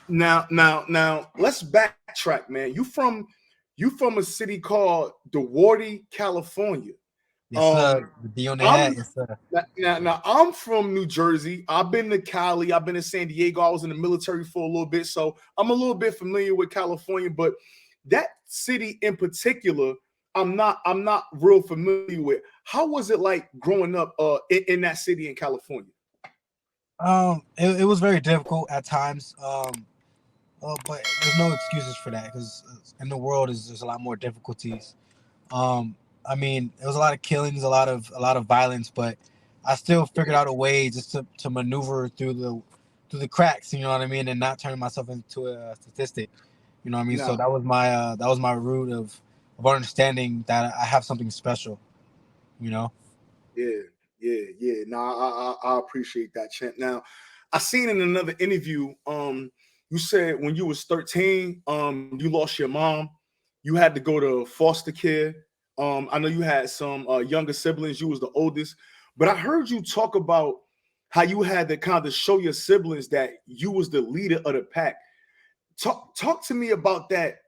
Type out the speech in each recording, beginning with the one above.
Now, let's backtrack, man. You from a city called DeWarty, California. Yes, sir. Um, The D on the hat. I'm Yes, sir. now I'm from New Jersey. I've been to Cali. I've been to San Diego. I was in the military for a little bit, so I'm a little bit familiar with California. But that city in particular, I'm not real familiar with. How was it like growing up in that city in California? It was very difficult at times. But there's no excuses for that because in the world is there's a lot more difficulties. Um, I mean, there was a lot of killings, a lot of violence, but I still figured out a way just to maneuver through the cracks. You know what I mean, and not turn myself into a statistic. You know what I mean. So No. that was my root of understanding that I have something special. You know. Yeah, yeah. No, I appreciate that, Champ. Now, I seen in another interview, you said when you was 13, you lost your mom. You had to go to foster care. I know you had some younger siblings. You was the oldest, but I heard you talk about how you had to kind of show your siblings that you was the leader of the pack. Talk to me about that.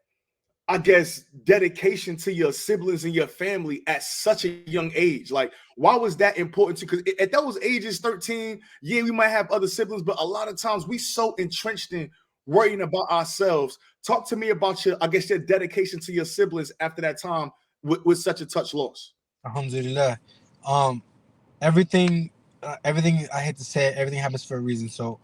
I guess dedication to your siblings and your family at such a young age. Like, why was that important to you? Because at those ages, 13, yeah, we might have other siblings, but a lot of times we so entrenched in worrying about ourselves. Talk to me about your, I guess, your dedication to your siblings after that time with such a touch loss. Alhamdulillah. Um, everything I hate to say it, everything happens for a reason. So,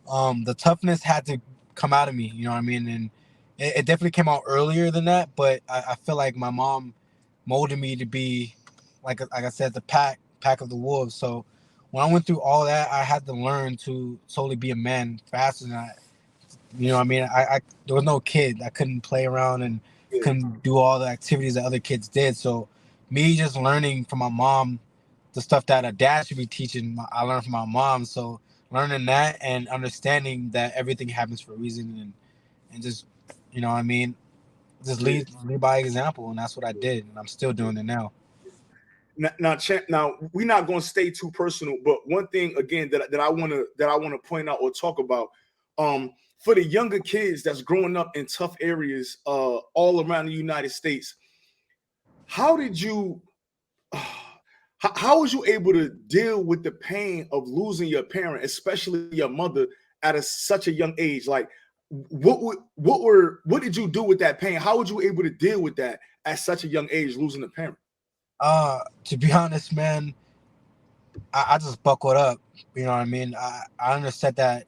the toughness had to come out of me. You know what I mean? And it definitely came out earlier than that. But I feel like my mom molded me to be like I said, the pack of the wolves. So when I went through all that, I had to learn to totally be a man faster than I. You know what I mean? I there was no kid. I couldn't play around and Yeah, couldn't do all the activities that other kids did. So me just learning from my mom the stuff that a dad should be teaching, I learned from my mom. So learning that and understanding that everything happens for a reason and just you know what I mean, just yeah. lead by example, and that's what I did, and I'm still Yeah. doing it now. Now, we're not going to stay too personal, but one thing again that I want to point out or talk about, for the younger kids that's growing up in tough areas, all around the United States, how did you, how was you able to deal with the pain of losing your parent, especially your mother, at such a young age? Like, what did you do with that pain? How were you able to deal with that at such a young age, losing a parent? To be honest, man, I just buckled up. You know what I mean? I understand that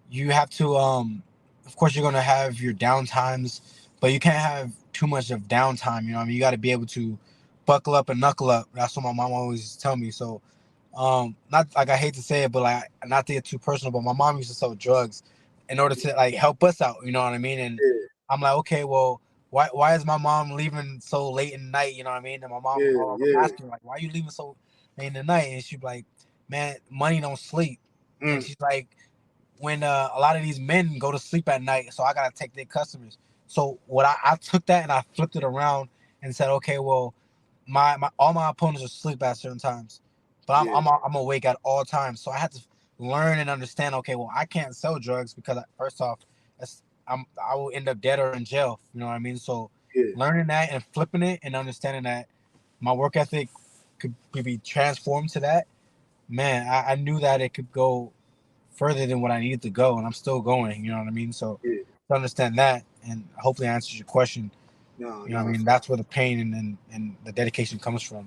you have to of course you're gonna have your down times, but you can't have too much of downtime. You know what I mean? You got to be able to buckle up and knuckle up. That's what my mom always used to tell me. So not like I hate to say it, but like not to get too personal, but my mom used to sell drugs in order to like help us out. You know what I mean? And Yeah, I'm like, okay, well, why is my mom leaving so late in the night? You know what I mean? And my mom, yeah, I would yeah. ask her like, why are you leaving so late in the night? And she'd be like, man, money don't sleep. And Mm, she's like, when a lot of these men go to sleep at night, so I gotta take their customers. So what I took that and I flipped it around and said, okay, well, my all my opponents are asleep at certain times, but yeah, I'm awake at all times. So I had to learn and understand. Okay, well, I can't sell drugs because first off, I will end up dead or in jail. You know what I mean? So yeah, learning that and flipping it and understanding that my work ethic could be transformed to that, man, I knew that it could go further than what I needed to go, and I'm still going. You know what I mean? So yeah. to understand that, and hopefully answers your question. No, You know what I no, mean? That's where the pain and the dedication comes from.